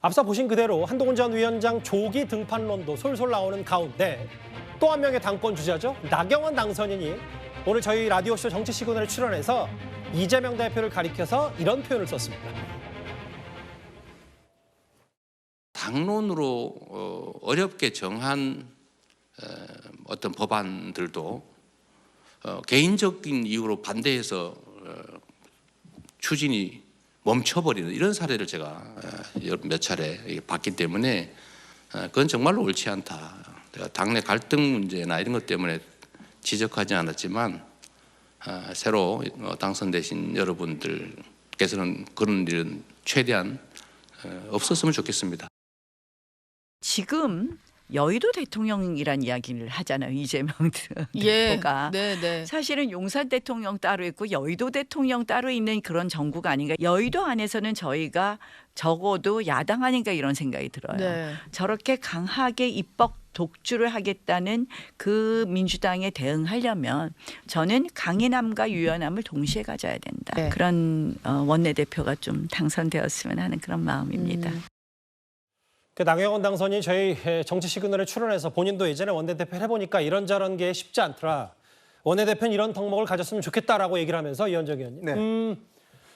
앞서 보신 그대로 한동훈 전 위원장 조기 등판론도 솔솔 나오는 가운데 또 한 명의 당권 주자죠. 나경원 당선인이 오늘 저희 라디오쇼 정치시그널에 출연해서 이재명 대표를 가리켜서 이런 표현을 썼습니다. 당론으로 어렵게 정한 어떤 법안들도 개인적인 이유로 반대해서 추진이 멈춰버리는 이런 사례를 제가 몇 차례 봤기 때문에 그건 정말로 옳지 않다. 내가 당내 갈등 문제나 이런 것 때문에 지적하지 않았지만 새로 당선되신 여러분들께서는 그런 일은 최대한 없었으면 좋겠습니다. 지금 여의도 대통령이란 이야기를 하잖아요. 이재명 대표가. 네. 사실은 용산 대통령 따로 있고 여의도 대통령 따로 있는 그런 정부가 아닌가. 여의도 안에서는 저희가 적어도 야당 아닌가 이런 생각이 들어요. 네. 저렇게 강하게 입법 독주를 하겠다는 그 민주당에 대응하려면 저는 강인함과 유연함을 동시에 가져야 된다. 네. 그런 원내대표가 좀 당선되었으면 하는 그런 마음입니다. 그 나경원 당선인이 저희 정치 시그널에 출연해서 본인도 예전에 원내대표 해보니까 이런저런 게 쉽지 않더라. 원내대표는 이런 덕목을 가졌으면 좋겠다라고 얘기를 하면서 이현정 의원님. 네.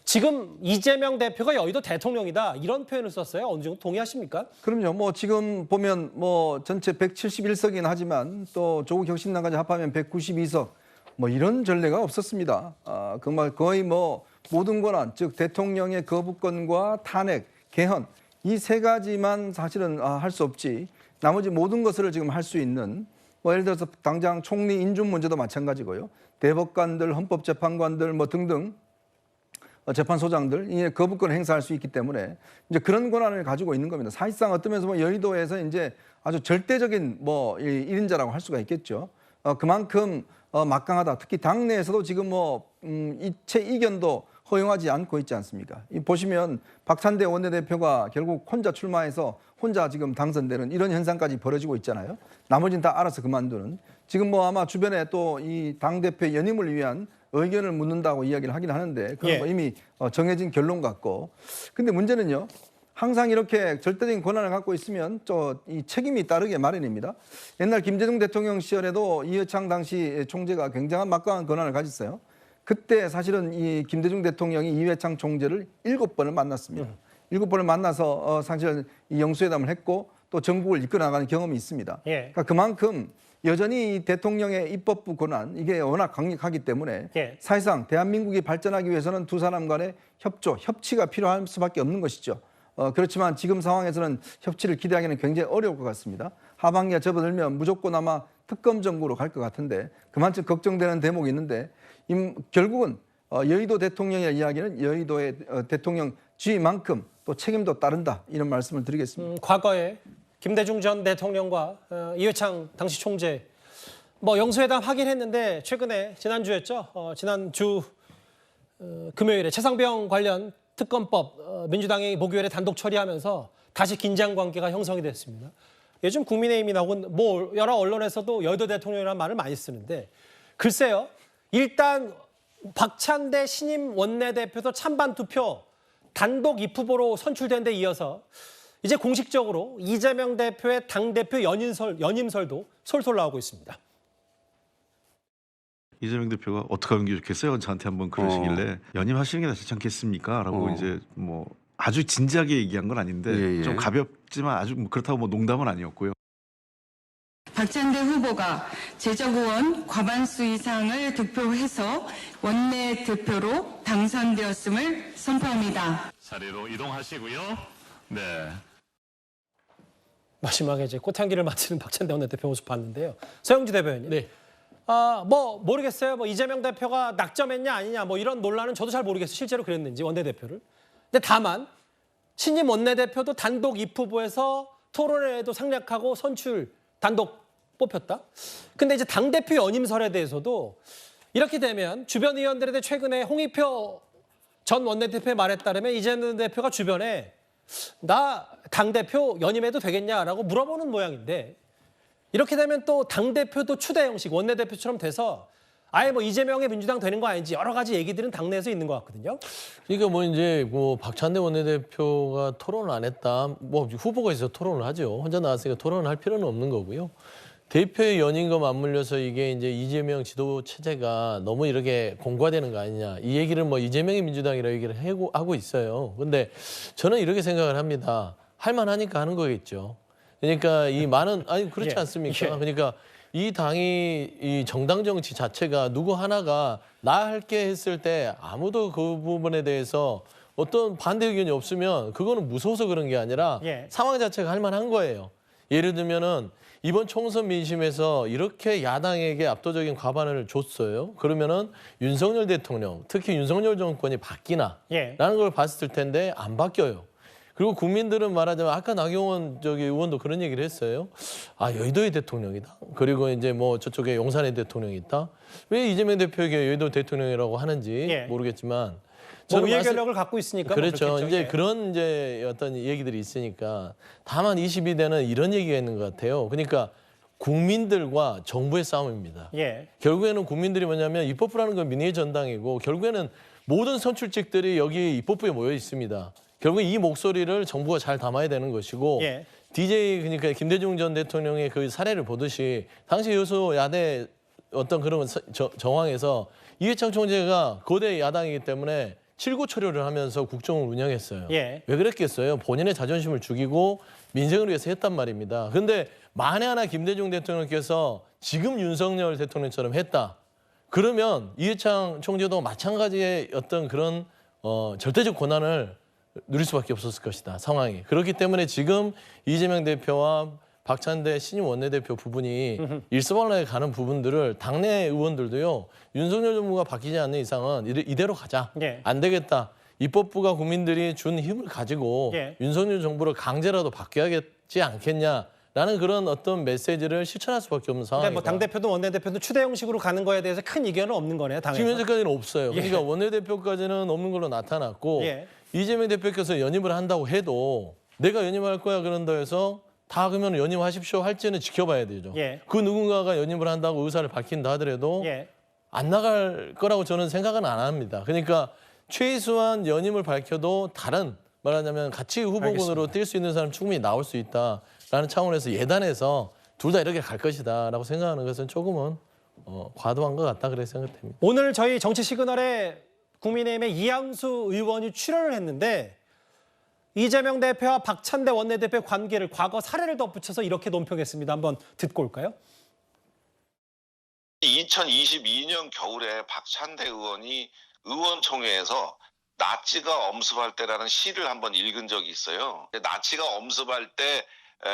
지금 이재명 대표가 여의도 대통령이다 이런 표현을 썼어요. 어느 정도 동의하십니까? 그럼요. 뭐 지금 보면 뭐 전체 171석이긴 하지만 또 조국 혁신당까지 합하면 192석 뭐 이런 전례가 없었습니다. 정말 거의 뭐 모든 권한, 즉 대통령의 거부권과 탄핵, 개헌 이 세 가지만 사실은 할 수 없지 나머지 모든 것을 지금 할 수 있는 뭐 예를 들어서 당장 총리 인준 문제도 마찬가지고요. 대법관들, 헌법재판관들 뭐 등등 재판소장들 이 거부권을 행사할 수 있기 때문에 이제 그런 권한을 가지고 있는 겁니다. 사실상 어떤 면에서 여의도에서 이제 아주 절대적인 뭐 1인자라고 할 수가 있겠죠. 그만큼 막강하다. 특히 당내에서도 지금 뭐 이체 이견도 허용하지 않고 있지 않습니까? 보시면 박찬대 원내대표가 결국 혼자 출마해서 혼자 지금 당선되는 이런 현상까지 벌어지고 있잖아요. 나머지는 다 알아서 그만두는. 지금 뭐 아마 주변에 또 이 당대표 연임을 위한 의견을 묻는다고 이야기를 하긴 하는데 그건 뭐 이미 정해진 결론 같고. 근데 문제는요. 항상 이렇게 절대적인 권한을 갖고 있으면 또 이 책임이 따르게 마련입니다. 옛날 김대중 대통령 시절에도 이회창 당시 총재가 굉장한 막강한 권한을 가졌어요. 그때 사실은 이 김대중 대통령이 이회창 총재를 7번을 만났습니다. 7번을 만나서 사실 이 영수회담을 했고 또 정국을 이끌어 나가는 경험이 있습니다. 그러니까 그만큼 여전히 이 대통령의 입법부 권한 이게 워낙 강력하기 때문에 사실상 대한민국이 발전하기 위해서는 두 사람 간의 협조, 협치가 필요할 수밖에 없는 것이죠. 그렇지만 지금 상황에서는 협치를 기대하기는 굉장히 어려울 것 같습니다. 하반기가 접어들면 무조건 아마 특검 정부로 갈 것 같은데 그만큼 걱정되는 대목이 있는데 결국은 여의도 대통령의 이야기는 여의도의 대통령 지위만큼 또 책임도 따른다 이런 말씀을 드리겠습니다. 과거에 김대중 전 대통령과 이회창 당시 총재 뭐 영수회담 하긴 했는데 최근에 지난주였죠. 지난주 금요일에 최상병 관련 특검법 민주당이 목요일에 단독 처리하면서 다시 긴장 관계가 형성이 됐습니다. 요즘 국민의힘이나 혹은 뭐 여러 언론에서도 여의도 대통령이라는 말을 많이 쓰는데 글쎄요. 일단 박찬대 신임 원내대표도 찬반 투표 단독 입후보로 선출된 데 이어서 이제 공식적으로 이재명 대표의 당대표 연임설도 솔솔 나오고 있습니다. 이재명 대표가 어떻게 하는 게 좋겠어요? 저한테 한번 그러시길래 연임하시는 게 낫지 않겠습니까? 라고 이제 뭐 아주 진지하게 얘기한 건 아닌데 좀 가볍지만 아주 그렇다고 뭐 농담은 아니었고요. 박찬대 후보가 제적의원 과반수 이상을 득표해서 원내대표로 당선되었음을 선포합니다. 자리로 이동하시고요. 네. 마지막에 이제 꽃향기를 맡는 박찬대 원내대표 모습 봤는데요. 서영주 대변인. 네. 뭐 모르겠어요. 뭐 이재명 대표가 낙점했냐 아니냐 뭐 이런 논란은 저도 잘 모르겠어요. 실제로 그랬는지 원내대표를. 근데 다만 신임 원내대표도 단독 입후보에서 토론회에도 상략하고 선출 단독 뽑혔다. 근데 이제 당대표 연임설에 대해서도 이렇게 되면 주변 의원들에 대해 최근에 홍익표 전 원내대표의 말에 따르면 이재명 대표가 주변에 나 당대표 연임해도 되겠냐라고 물어보는 모양인데 이렇게 되면 또 당대표도 추대 형식 원내대표처럼 돼서 아예 뭐 이재명의 민주당 되는 거 아닌지 여러 가지 얘기들은 당내에서 있는 것 같거든요. 그러니까 뭐 이제 뭐 박찬대 원내대표가 토론을 안 했다. 뭐 후보가 있어서 토론을 하죠. 혼자 나왔으니까 토론을 할 필요는 없는 거고요. 대표의 연임과 맞물려서 이게 이제 이재명 지도 체제가 너무 이렇게 공과되는 거 아니냐. 이 얘기를 뭐 이재명의 민주당이라 얘기를 하고 있어요. 근데 저는 이렇게 생각을 합니다. 할 만하니까 하는 거겠죠. 그러니까 이 많은 아니 그렇지 예. 않습니까? 예. 그러니까 이 당이 이 정당 정치 자체가 누구 하나가 나 할게 했을 때 아무도 그 부분에 대해서 어떤 반대 의견이 없으면 그거는 무서워서 그런 게 아니라 예. 상황 자체가 할 만한 거예요. 예를 들면은 이번 총선 민심에서 이렇게 야당에게 압도적인 과반을 줬어요. 그러면은 윤석열 대통령, 특히 윤석열 정권이 바뀌나? 예. 라는 걸 봤을 텐데 안 바뀌어요. 그리고 국민들은 말하자면 아까 나경원 의원도 그런 얘기를 했어요. 아, 여의도의 대통령이다. 그리고 이제 뭐 저쪽에 용산의 대통령이 있다. 왜 이재명 대표에게 여의도 대통령이라고 하는지 예. 모르겠지만 뭐 저는 의회 권력을 갖고 있으니까 뭐 그렇죠. 그렇겠죠. 이제 예. 그런 이제 어떤 얘기들이 있으니까 다만 22대는 이런 얘기가 있는 것 같아요. 그러니까 국민들과 정부의 싸움입니다. 예. 결국에는 국민들이 뭐냐면 입법부라는 건 민의의 전당이고 결국에는 모든 선출직들이 여기 입법부에 모여 있습니다. 결국 이 목소리를 정부가 잘 담아야 되는 것이고 예. DJ 그러니까 김대중 전 대통령의 그 사례를 보듯이 당시 여소야대 어떤 그런 정황에서 이회창 총재가 거대 야당이기 때문에 7구 철회를 하면서 국정을 운영했어요. 예. 왜 그랬겠어요? 본인의 자존심을 죽이고 민생을 위해서 했단 말입니다. 근데 만에 하나 김대중 대통령께서 지금 윤석열 대통령처럼 했다. 그러면 이회창 총재도 마찬가지의 어떤 그런 절대적 권한을 누릴 수밖에 없었을 것이다. 상황이. 그렇기 때문에 지금 이재명 대표와 박찬대 신임 원내대표 부분이 일사불란하게 가는 부분들을 당내 의원들도요. 윤석열 정부가 바뀌지 않는 이상은 이대로 가자. 예. 안 되겠다. 입법부가 국민들이 준 힘을 가지고 예. 윤석열 정부를 강제라도 바뀌어야겠지 않겠냐라는 그런 어떤 메시지를 실천할 수밖에 없는 근데 상황이다. 뭐 당대표도 원내대표도 추대 형식으로 가는 거에 대해서 큰 이견은 없는 거네요. 당에서. 지금 현재까지는 없어요. 그러니까 원내대표까지는 없는 걸로 나타났고 예. 이재명 대표께서 연임을 한다고 해도 내가 연임할 거야 그런다 해서 다 그러면 연임하십시오 할지는 지켜봐야 되죠. 예. 그 누군가가 연임을 한다고 의사를 밝힌다 하더라도 예. 안 나갈 거라고 저는 생각은 안 합니다. 그러니까 최소한 연임을 밝혀도 다른 말하자면 같이 후보군으로 뛸 수 있는 사람 충분히 나올 수 있다라는 차원에서 예단해서 둘 다 이렇게 갈 것이다라고 생각하는 것은 조금은 과도한 것 같다 그렇게 생각됩니다. 오늘 저희 정치 시그널에 국민의힘의 이양수 의원이 출연을 했는데 이재명 대표와 박찬대 원내대표의 관계를 과거 사례를 덧붙여서 이렇게 논평했습니다. 한번 듣고 올까요? 2022년 겨울에 박찬대 의원이 의원총회에서 나치가 엄습할 때라는 시를 한번 읽은 적이 있어요. 나치가 엄습할 때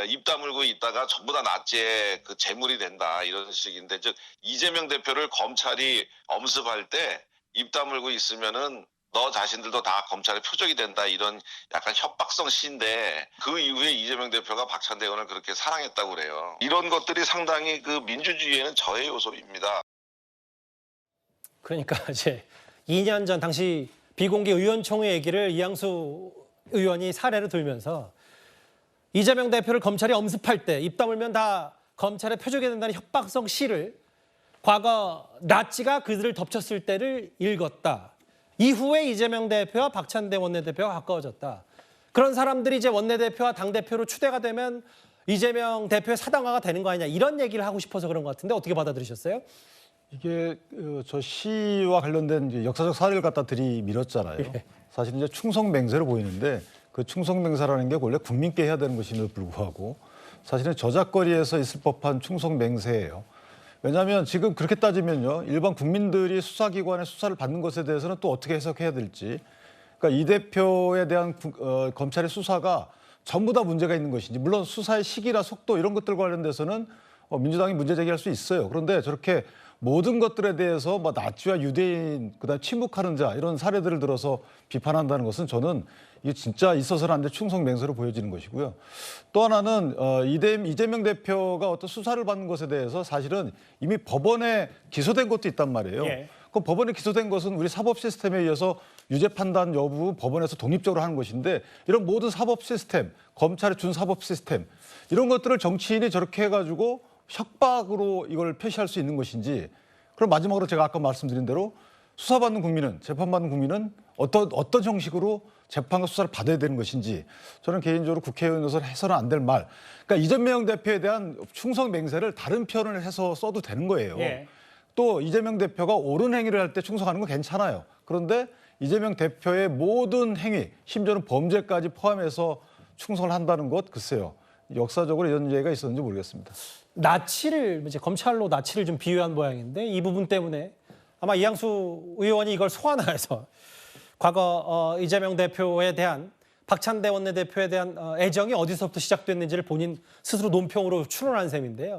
입 다물고 있다가 전부 다 나치의 그 재물이 된다 이런 식인데, 즉 이재명 대표를 검찰이 엄습할 때 입 다물고 있으면은 너 자신들도 다 검찰의 표적이 된다 이런 약간 협박성 시인데, 그 이후에 이재명 대표가 박찬대 의원을 그렇게 사랑했다고 그래요. 이런 것들이 상당히 그 민주주의에는 저해 요소입니다. 그러니까 이제 2년 전 당시 비공개 의원총회 얘기를 이양수 의원이 사례로 들면서 이재명 대표를 검찰이 엄습할 때 입 다물면 다 검찰의 표적이 된다는 협박성 시를 과거 나치가 그들을 덮쳤을 때를 읽었다. 이후에 이재명 대표와 박찬대 원내대표가 가까워졌다. 그런 사람들이 이제 원내대표와 당대표로 추대가 되면 이재명 대표의 사당화가 되는 거 아니냐 이런 얘기를 하고 싶어서 그런 것 같은데 어떻게 받아들이셨어요? 이게 저 시와 관련된 이제 역사적 사례를 갖다 들이밀었잖아요. 사실 이제 충성맹세로 보이는데 그 충성맹세라는 게 원래 국민께 해야 되는 것임에도 불구하고 사실은 저작거리에서 있을 법한 충성맹세예요. 왜냐하면 지금 그렇게 따지면요, 일반 국민들이 수사기관의 수사를 받는 것에 대해서는 또 어떻게 해석해야 될지, 그러니까 이 대표에 대한 검찰의 수사가 전부 다 문제가 있는 것인지, 물론 수사의 시기나 속도 이런 것들과 관련돼서는 민주당이 문제 제기할 수 있어요. 그런데 저렇게 모든 것들에 대해서 뭐 나치와 유대인, 그다음 침묵하는 자 이런 사례들을 들어서 비판한다는 것은 저는 이게 진짜 있어서는 안 될 충성맹세로 보여지는 것이고요. 또 하나는 이재명 대표가 어떤 수사를 받는 것에 대해서 사실은 이미 법원에 기소된 것도 있단 말이에요. 예. 그 법원에 기소된 것은 우리 사법 시스템에 의해서 유죄 판단 여부 법원에서 독립적으로 하는 것인데, 이런 모든 사법 시스템, 검찰의 준 사법 시스템 이런 것들을 정치인이 저렇게 해가지고 협박으로 이걸 표시할 수 있는 것인지, 그럼 마지막으로 제가 아까 말씀드린 대로 수사받는 국민은, 재판받는 국민은 어떤 형식으로 재판과 수사를 받아야 되는 것인지, 저는 개인적으로 국회의원으로서 해서는 안 될 말. 그러니까 이재명 대표에 대한 충성 맹세를 다른 표현을 해서 써도 되는 거예요. 예. 또 이재명 대표가 옳은 행위를 할 때 충성하는 건 괜찮아요. 그런데 이재명 대표의 모든 행위, 심지어는 범죄까지 포함해서 충성을 한다는 것, 글쎄요. 역사적으로 이런 예가 있었는지 모르겠습니다. 나치를 이제 검찰로 나치를 좀 비유한 모양인데 이 부분 때문에 아마 이양수 의원이 이걸 소환해서 과거 이재명 대표에 대한 박찬대 원내대표에 대한 애정이 어디서부터 시작됐는지를 본인 스스로 논평으로 추론한 셈인데요.